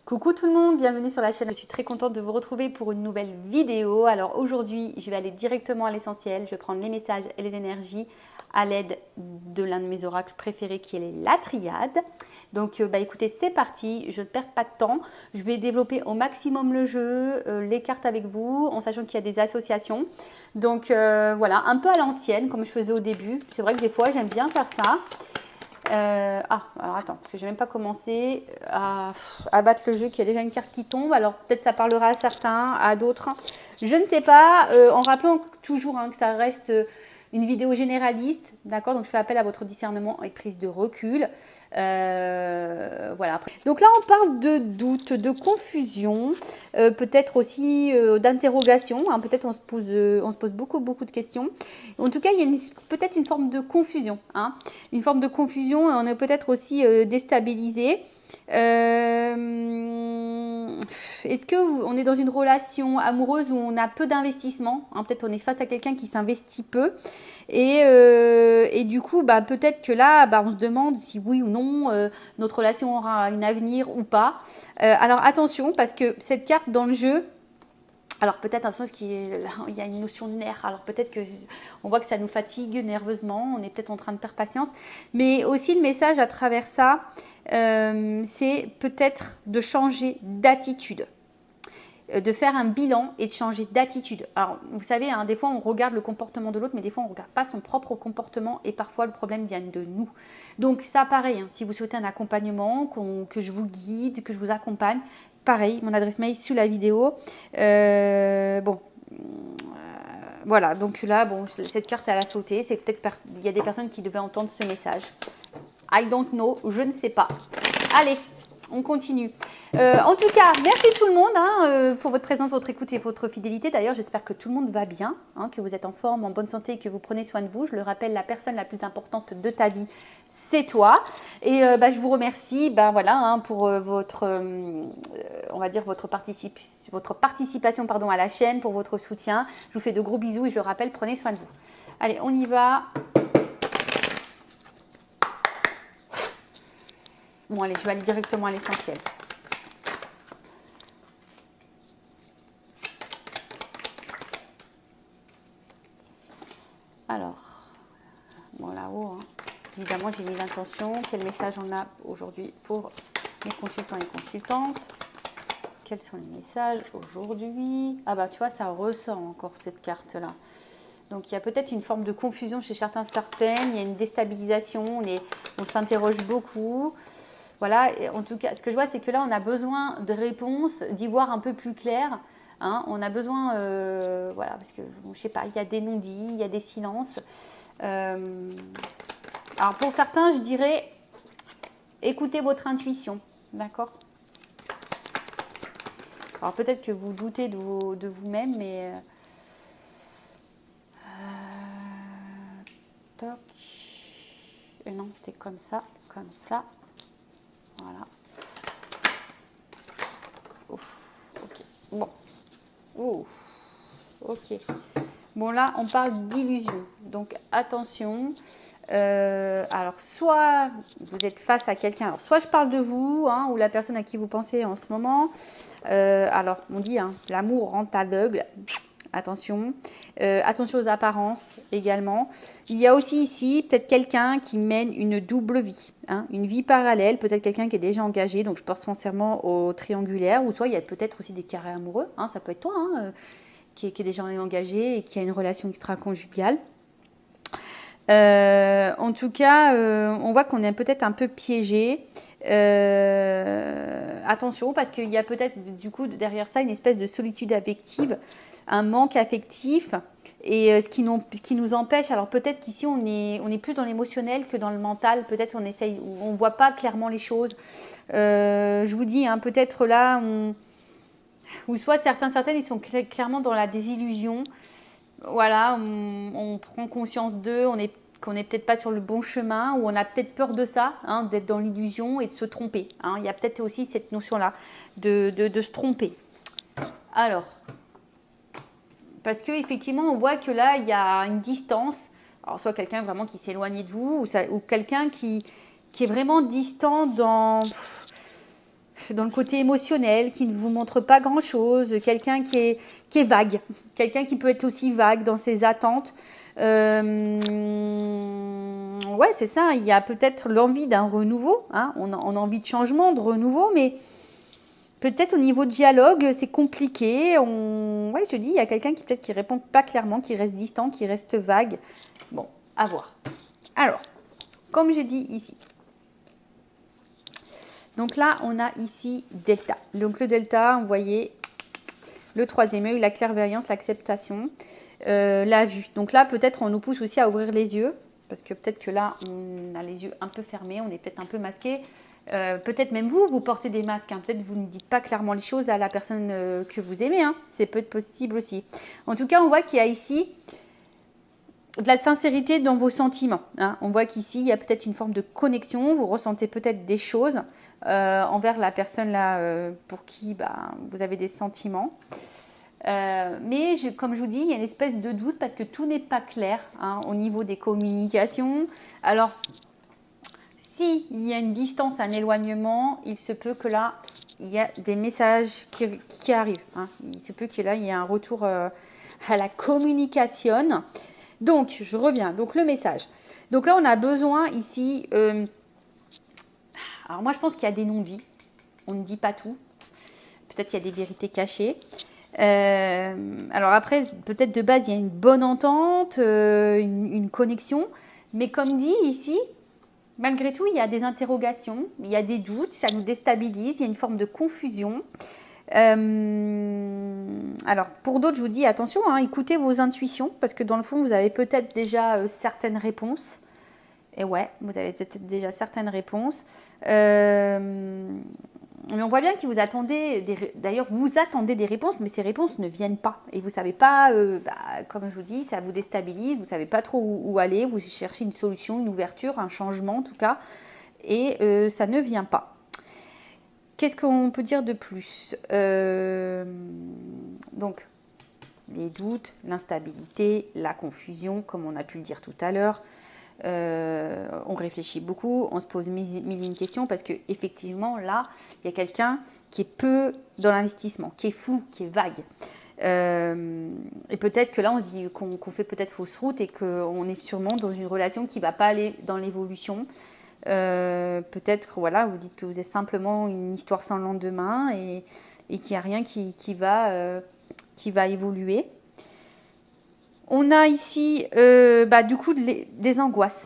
Coucou tout le monde, bienvenue sur la chaîne. Je suis très contente de vous retrouver pour une nouvelle vidéo. Alors aujourd'hui, je vais aller directement à l'essentiel. Je vais prendre les messages et les énergies à l'aide de l'un de mes oracles préférés qui est la triade. Donc écoutez, c'est parti, je ne perds pas de temps. Je vais développer au maximum le jeu, les cartes avec vous, en sachant qu'il y a des associations. Donc voilà, un peu à l'ancienne, comme je faisais au début. C'est vrai que des fois, j'aime bien faire ça. Alors attends, parce que j'ai même pas commencé à battre le jeu, qu'il y a déjà une carte qui tombe. Alors peut-être ça parlera à certains, à d'autres. Je ne sais pas, en rappelant toujours que ça reste une vidéo généraliste, d'accord. Donc je fais appel à votre discernement et prise de recul. Voilà. Donc là, on parle de doute, de confusion, peut-être aussi d'interrogation. Peut-être on se pose beaucoup de questions. En tout cas, il y a peut-être une forme de confusion. Une forme de confusion et on est peut-être aussi déstabilisé. Est-ce qu'on est dans une relation amoureuse où on a peu d'investissement, peut-être on est face à quelqu'un qui s'investit peu et du coup peut-être que là on se demande si oui ou non notre relation aura un avenir ou pas. Alors attention, parce que cette carte dans le jeu, alors peut-être un sens il y a une notion de nerf, alors peut-être que on voit que ça nous fatigue nerveusement, on est peut-être en train de perdre patience, mais aussi le message à travers ça, c'est peut-être de changer d'attitude, de faire un bilan et de changer d'attitude. Alors vous savez, des fois on regarde le comportement de l'autre, mais des fois on ne regarde pas son propre comportement et parfois le problème vient de nous. Donc ça pareil, si vous souhaitez un accompagnement, que je vous guide, que je vous accompagne, pareil, mon adresse mail sous la vidéo. Voilà, donc là, cette carte elle a sauté, c'est peut-être il y a des personnes qui devaient entendre ce message. I don't know, je ne sais pas. Allez, on continue. En tout cas, merci tout le monde pour votre présence, votre écoute et votre fidélité. D'ailleurs, j'espère que tout le monde va bien, que vous êtes en forme, en bonne santé et que vous prenez soin de vous. Je le rappelle, la personne la plus importante de ta vie, c'est toi. Et je vous remercie pour votre, on va dire, votre participation à la chaîne, pour votre soutien. Je vous fais de gros bisous et je le rappelle, prenez soin de vous. Allez, on y va. Bon, allez, je vais aller directement à l'essentiel. Alors, bon là-haut, évidemment, j'ai mis l'intention. Quel message on a aujourd'hui pour mes consultants et consultantes? Quels sont les messages aujourd'hui? Tu vois, ça ressort encore cette carte-là. Donc, il y a peut-être une forme de confusion chez certaines. Il y a une déstabilisation. On s'interroge beaucoup. Voilà, et en tout cas, ce que je vois, c'est que là, on a besoin de réponses, d'y voir un peu plus clair. On a besoin, parce que, je sais pas, il y a des non-dits, il y a des silences. Alors, pour certains, je dirais, écoutez votre intuition, d'accord? Alors, peut-être que vous doutez de vous-même, mais... toc. Et non, c'était comme ça, comme ça. Voilà. Ouf, ok. Bon. Ouf. Ok. Bon, là, on parle d'illusion. Donc, attention. Alors, soit vous êtes face à quelqu'un. Alors, soit je parle de vous, ou la personne à qui vous pensez en ce moment. Alors, on dit, l'amour rend aveugle. Attention. Attention aux apparences également. Il y a aussi ici peut-être quelqu'un qui mène une double vie, une vie parallèle, peut-être quelqu'un qui est déjà engagé, donc je pense sincèrement au triangulaire, ou soit il y a peut-être aussi des carrés amoureux, ça peut être toi qui est déjà engagé et qui a une relation extra-conjugale. En tout cas, on voit qu'on est peut-être un peu piégé. Attention, parce qu'il y a peut-être du coup derrière ça une espèce de solitude affective, un manque affectif, et ce qui nous empêche. Alors peut-être qu'ici on est plus dans l'émotionnel que dans le mental. Peut-être on voit pas clairement les choses. Je vous dis, peut-être là, ou soit certaines ils sont clairement dans la désillusion. Voilà, on prend conscience d'eux, qu'on n'est peut-être pas sur le bon chemin, ou on a peut-être peur de ça, d'être dans l'illusion et de se tromper. Il y a peut-être aussi cette notion-là de se tromper. Alors, parce qu'effectivement, on voit que là, il y a une distance. Alors, soit quelqu'un vraiment qui s'éloigne de vous, ou quelqu'un qui est vraiment distant dans... dans le côté émotionnel, qui ne vous montre pas grand-chose, quelqu'un qui est vague, quelqu'un qui peut être aussi vague dans ses attentes. Ouais, c'est ça, il y a peut-être l'envie d'un renouveau, hein, on a envie de changement, de renouveau, mais peut-être au niveau de dialogue, c'est compliqué. Ouais, je te dis, il y a quelqu'un qui peut-être qui répond pas clairement, qui reste distant, qui reste vague. Bon, à voir. Alors, comme j'ai dit ici, donc là, on a ici delta. Donc le delta, vous voyez, le troisième œil, la clairvoyance, l'acceptation, la vue. Donc là, peut-être on nous pousse aussi à ouvrir les yeux, parce que peut-être que là, on a les yeux un peu fermés, on est peut-être un peu masqué. Peut-être même vous portez des masques. Hein. Peut-être vous ne dites pas clairement les choses à la personne que vous aimez. Hein. C'est peut-être possible aussi. En tout cas, on voit qu'il y a ici de la sincérité dans vos sentiments. Hein. On voit qu'ici, il y a peut-être une forme de connexion. Vous ressentez peut-être des choses envers la personne là pour qui vous avez des sentiments. Mais comme je vous dis, il y a une espèce de doute parce que tout n'est pas clair hein, au niveau des communications. Alors, s'il y a une distance, un éloignement, il se peut que là, il y a des messages qui arrivent. Hein. Il se peut que là, il y ait un retour à la communication. Donc, je reviens. Donc, le message. Donc là, on a besoin ici... alors, moi, je pense qu'il y a des non-dits. On ne dit pas tout. Peut-être qu'il y a des vérités cachées. Alors après, peut-être de base, il y a une bonne entente, une connexion. Mais comme dit ici... Malgré tout, il y a des interrogations, il y a des doutes, ça nous déstabilise, il y a une forme de confusion. Alors, pour d'autres, je vous dis attention, hein, écoutez vos intuitions, parce que dans le fond, vous avez peut-être déjà certaines réponses. Et ouais, vous avez peut-être déjà certaines réponses. Mais on voit bien que vous attendez, d'ailleurs vous attendez des réponses, mais ces réponses ne viennent pas. Et vous ne savez pas, comme je vous dis, ça vous déstabilise, vous ne savez pas trop où aller, vous cherchez une solution, une ouverture, un changement en tout cas, et ça ne vient pas. Qu'est-ce qu'on peut dire de plus Donc, les doutes, l'instabilité, la confusion, comme on a pu le dire tout à l'heure. On réfléchit beaucoup, on se pose mille et une questions parce que effectivement là il y a quelqu'un qui est peu dans l'investissement, qui est flou, qui est vague. Et peut-être que là on se dit qu'on fait peut-être fausse route et qu'on est sûrement dans une relation qui ne va pas aller dans l'évolution. Peut-être voilà, vous dites que vous êtes simplement une histoire sans lendemain et qu'il n'y a rien qui va évoluer. On a ici, du coup, des angoisses.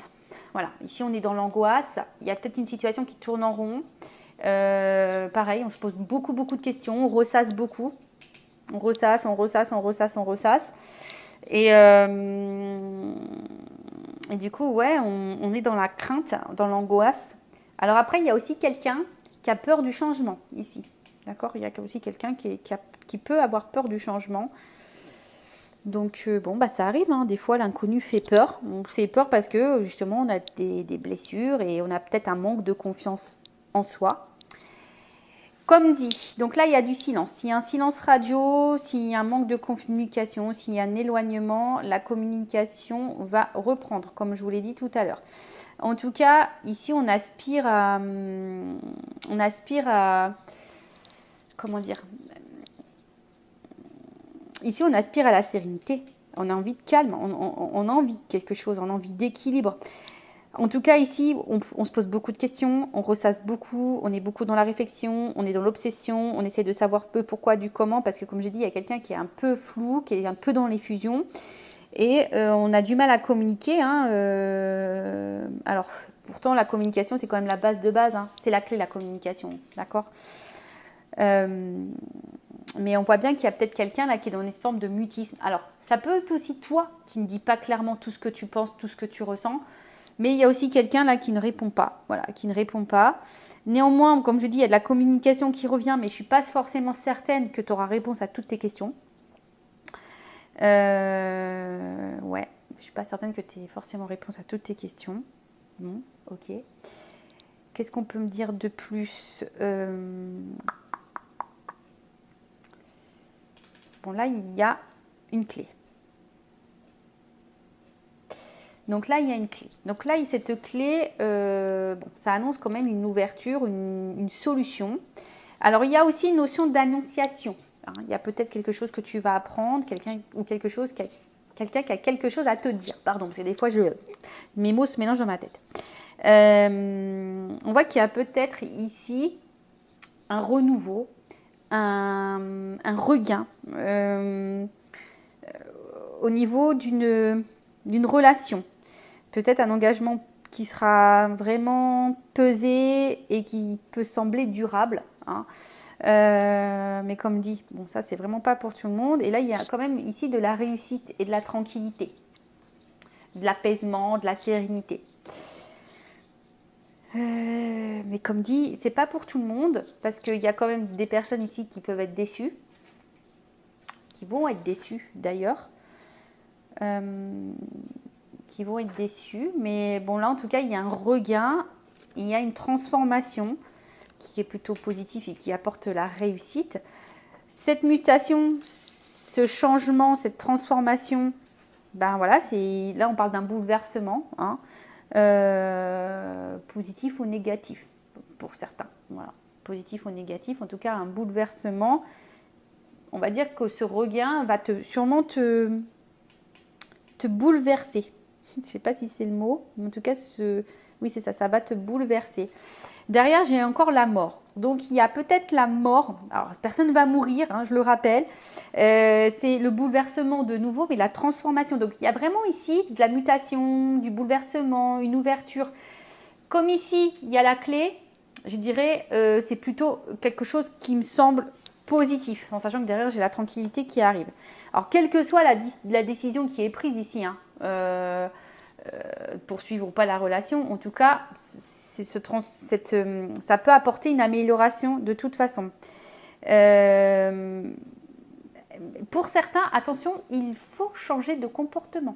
Voilà, ici on est dans l'angoisse. Il y a peut-être une situation qui tourne en rond. Pareil, on se pose beaucoup de questions. On ressasse beaucoup. On ressasse. Et du coup, ouais, on est dans la crainte, dans l'angoisse. Alors après, il y a aussi quelqu'un qui a peur du changement ici. D'accord ? Il y a aussi quelqu'un qui peut avoir peur du changement. Donc ça arrive, hein. Des fois l'inconnu fait peur. On fait peur parce que justement on a des blessures et on a peut-être un manque de confiance en soi. Comme dit, donc là il y a du silence. S'il y a un silence radio, s'il y a un manque de communication, s'il y a un éloignement, la communication va reprendre, comme je vous l'ai dit tout à l'heure. En tout cas, ici on aspire à comment dire ? Ici, on aspire à la sérénité. On a envie de calme, on a envie de quelque chose, on a envie d'équilibre. En tout cas, ici, on se pose beaucoup de questions, on ressasse beaucoup, on est beaucoup dans la réflexion, on est dans l'obsession, on essaie de savoir peu pourquoi, du comment, parce que comme je dis, il y a quelqu'un qui est un peu flou, qui est un peu dans les fusions, et on a du mal à communiquer. Hein, alors, pourtant, la communication, c'est quand même la base de base, hein, c'est la clé, la communication, d'accord ? Mais on voit bien qu'il y a peut-être quelqu'un là qui est dans une forme de mutisme. Alors, ça peut être aussi toi qui ne dis pas clairement tout ce que tu penses, tout ce que tu ressens. Mais il y a aussi quelqu'un là qui ne répond pas. Voilà, qui ne répond pas. Néanmoins, comme je dis, il y a de la communication qui revient, mais je ne suis pas forcément certaine que tu auras réponse à toutes tes questions. Ouais, je ne suis pas certaine que tu aies forcément réponse à toutes tes questions. Bon, ok. Qu'est-ce qu'on peut me dire de plus Bon, là, il y a une clé. Donc là, il y a une clé. Donc là, cette clé, ça annonce quand même une ouverture, une solution. Alors, il y a aussi une notion d'annonciation. Hein. Il y a peut-être quelque chose que tu vas apprendre, quelqu'un qui a quelque chose à te dire. Pardon, parce que des fois, mes mots se mélangent dans ma tête. On voit qu'il y a peut-être ici un renouveau, un regain au niveau d'une relation. Peut-être un engagement qui sera vraiment pesé et qui peut sembler durable. Hein. Mais comme dit, bon, ça c'est vraiment pas pour tout le monde. Et là, il y a quand même ici de la réussite et de la tranquillité, de l'apaisement, de la sérénité. Mais comme dit, c'est pas pour tout le monde parce qu'il y a quand même des personnes ici qui peuvent être déçues, qui vont être déçues d'ailleurs, qui vont être déçues. Mais bon, là en tout cas, il y a un regain, il y a une transformation qui est plutôt positive et qui apporte la réussite. Cette mutation, ce changement, cette transformation, ben voilà, là on parle d'un bouleversement. Hein. Positif ou négatif pour certains. Voilà. Positif ou négatif, en tout cas un bouleversement. On va dire que ce regain va sûrement te bouleverser. Je ne sais pas si c'est le mot, mais en tout cas, oui c'est ça, ça va te bouleverser. Derrière, j'ai encore la mort. Donc, il y a peut-être la mort. Alors, personne ne va mourir, hein, je le rappelle. C'est le bouleversement de nouveau, mais la transformation. Donc, il y a vraiment ici de la mutation, du bouleversement, une ouverture. Comme ici, il y a la clé, je dirais, c'est plutôt quelque chose qui me semble positif, en sachant que derrière, j'ai la tranquillité qui arrive. Alors, quelle que soit la décision qui est prise ici, hein, poursuivre ou pas la relation, en tout cas, ça peut apporter une amélioration de toute façon. Pour certains, attention, il faut changer de comportement.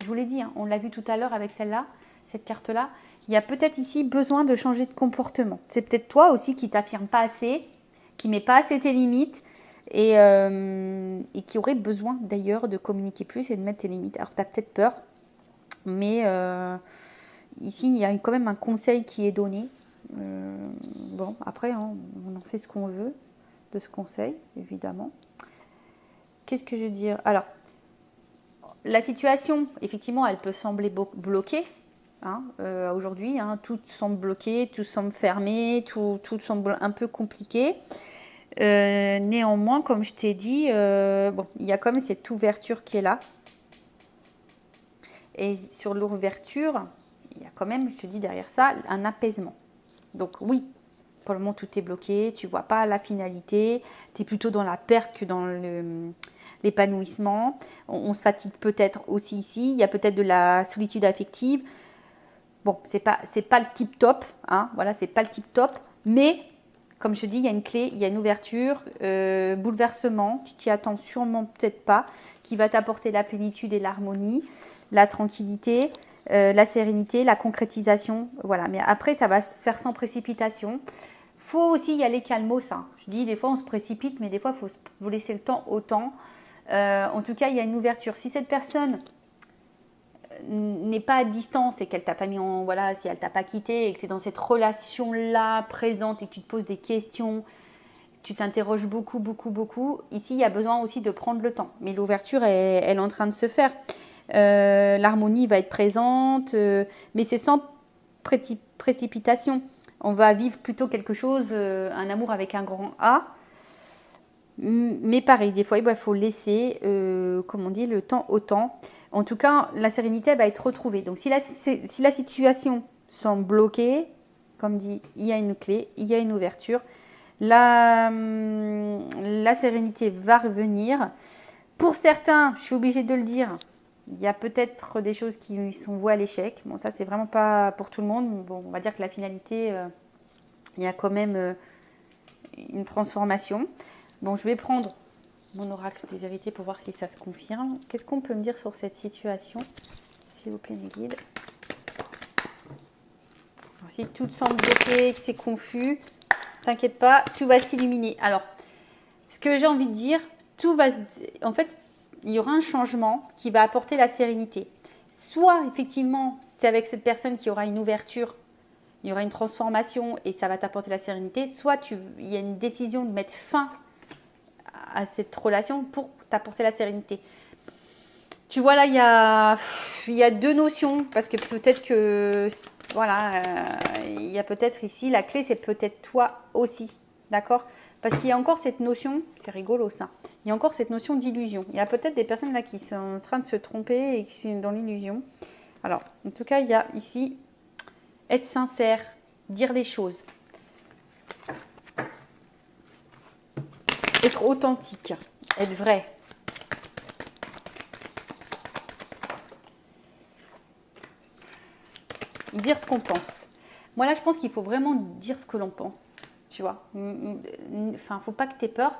Je vous l'ai dit, hein, on l'a vu tout à l'heure avec celle-là, cette carte-là. Il y a peut-être ici besoin de changer de comportement. C'est peut-être toi aussi qui t'affirme pas assez, qui met pas assez tes limites et qui aurait besoin d'ailleurs de communiquer plus et de mettre tes limites. Alors tu as peut-être peur, mais ici il y a quand même un conseil qui est donné. Bon, après hein, on en fait ce qu'on veut de ce conseil, évidemment. Qu'est-ce que je veux dire? Alors, la situation, effectivement, elle peut sembler bloquée. Hein, aujourd'hui, hein, tout semble bloqué, tout semble fermé, tout semble un peu compliqué. Néanmoins, comme je t'ai dit, bon, il y a quand même cette ouverture qui est là. Et sur l'ouverture, il y a quand même, je te dis derrière ça, un apaisement. Donc oui, pour le moment, tout est bloqué, tu ne vois pas la finalité, tu es plutôt dans la perte que dans l'épanouissement. On se fatigue peut-être aussi ici, il y a peut-être de la solitude affective. Bon, c'est pas le tip top, hein, voilà, c'est pas le tip top, mais comme je te dis, il y a une clé, il y a une ouverture, bouleversement, tu t'y attends sûrement peut-être pas, qui va t'apporter la plénitude et l'harmonie, la tranquillité, la sérénité, la concrétisation, voilà. Mais après, ça va se faire sans précipitation. Faut aussi y aller calmos, hein. Je dis, des fois, on se précipite, mais des fois, il faut laisser le temps au temps. En tout cas, il y a une ouverture. Si cette personne n'est pas à distance et qu'elle t'a pas mis en voilà, si elle t'a pas quitté et que tu es dans cette relation là présente et que tu te poses des questions, tu t'interroges beaucoup, ici il y a besoin aussi de prendre le temps, mais l'ouverture elle est en train de se faire. L'harmonie va être présente, mais c'est sans précipitation. On va vivre plutôt quelque chose, un amour avec un grand A. Mais pareil, des fois, il faut laisser, comme on dit, le temps au temps. En tout cas, la sérénité va être retrouvée. Donc, si la situation semble bloquée, comme dit, il y a une clé, il y a une ouverture. La sérénité va revenir. Pour certains, je suis obligée de le dire, il y a peut-être des choses qui sont vouées à l'échec. Bon, ça, c'est vraiment pas pour tout le monde. Bon, on va dire que la finalité, il y a quand même une transformation. Bon, je vais prendre mon oracle des vérités pour voir si ça se confirme. Qu'est-ce qu'on peut me dire sur cette situation? S'il vous plaît, mes guides. Alors, si tout semble bloqué, que c'est confus, t'inquiète pas, tout va s'illuminer. Alors, ce que j'ai envie de dire, en fait, il y aura un changement qui va apporter la sérénité. Soit, effectivement, c'est avec cette personne qui aura une ouverture il y aura une transformation et ça va t'apporter la sérénité, soit il y a une décision de mettre fin à cette relation pour t'apporter la sérénité. Tu vois là, il y a deux notions, parce que peut-être que, voilà, il y a peut-être ici, la clé c'est peut-être toi aussi, d'accord? Parce qu'il y a encore cette notion, c'est rigolo ça, il y a encore cette notion d'illusion. Il y a peut-être des personnes là qui sont en train de se tromper et qui sont dans l'illusion. Alors, en tout cas, il y a ici, être sincère, dire les choses, être authentique, être vrai. Dire ce qu'on pense. Moi là, je pense qu'il faut vraiment dire ce que l'on pense. Tu vois. Enfin, faut pas que tu aies peur.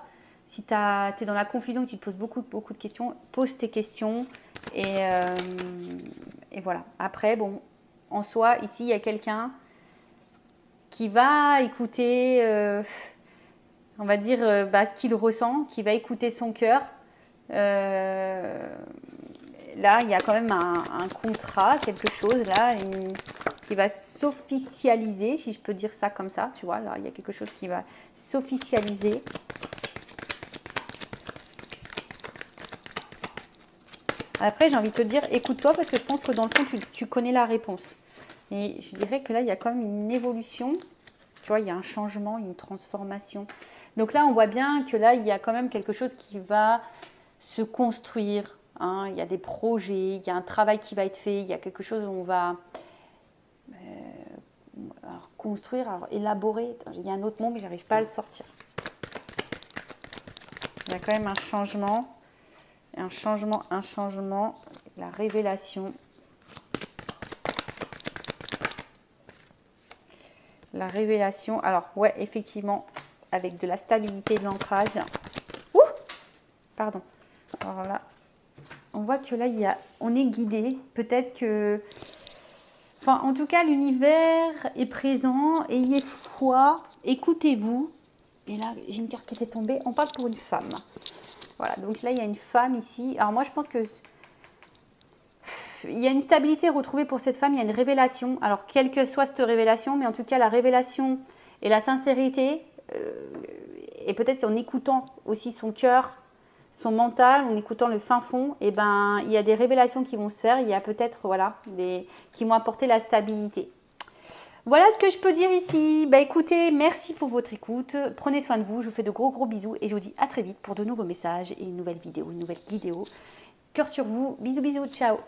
Si tu es dans la confusion, que tu te poses beaucoup de questions, pose tes questions. Et voilà. Après, bon, en soi, ici, il y a quelqu'un qui va écouter, on va dire, ce qu'il ressent, qui va écouter son cœur. Là, il y a quand même un contrat, quelque chose là, qui va s'officialiser, si je peux dire ça comme ça, tu vois, là, il y a quelque chose qui va s'officialiser. Après, j'ai envie de te dire, écoute-toi, parce que je pense que dans le fond, tu connais la réponse. Et je dirais que là, il y a quand même une évolution, tu vois, il y a un changement, une transformation. Donc là, on voit bien que là, il y a quand même quelque chose qui va se construire. Hein. Il y a des projets, il y a un travail qui va être fait, il y a quelque chose où on va construire, alors élaborer. Il y a un autre mot, mais j'arrive pas à le sortir. Il y a quand même un changement, la révélation. La révélation, alors ouais, effectivement, avec de la stabilité, de l'ancrage. Ouh, pardon. Alors là, on voit que là, on est guidé. Peut-être que... Enfin, en tout cas, l'univers est présent. Ayez foi. Écoutez-vous. Et là, j'ai une carte qui était tombée. On parle pour une femme. Voilà, donc là, il y a une femme ici. Alors moi, je pense que... Il y a une stabilité retrouvée pour cette femme. Il y a une révélation. Alors, quelle que soit cette révélation, mais en tout cas, la révélation et la sincérité... et peut-être en écoutant aussi son cœur, son mental, en écoutant le fin fond, et ben il y a des révélations qui vont se faire, il y a peut-être voilà qui vont apporter la stabilité. Voilà ce que je peux dire ici. Bah écoutez, merci pour votre écoute, prenez soin de vous, je vous fais de gros bisous et je vous dis à très vite pour de nouveaux messages et une nouvelle vidéo, Cœur sur vous, bisous, ciao.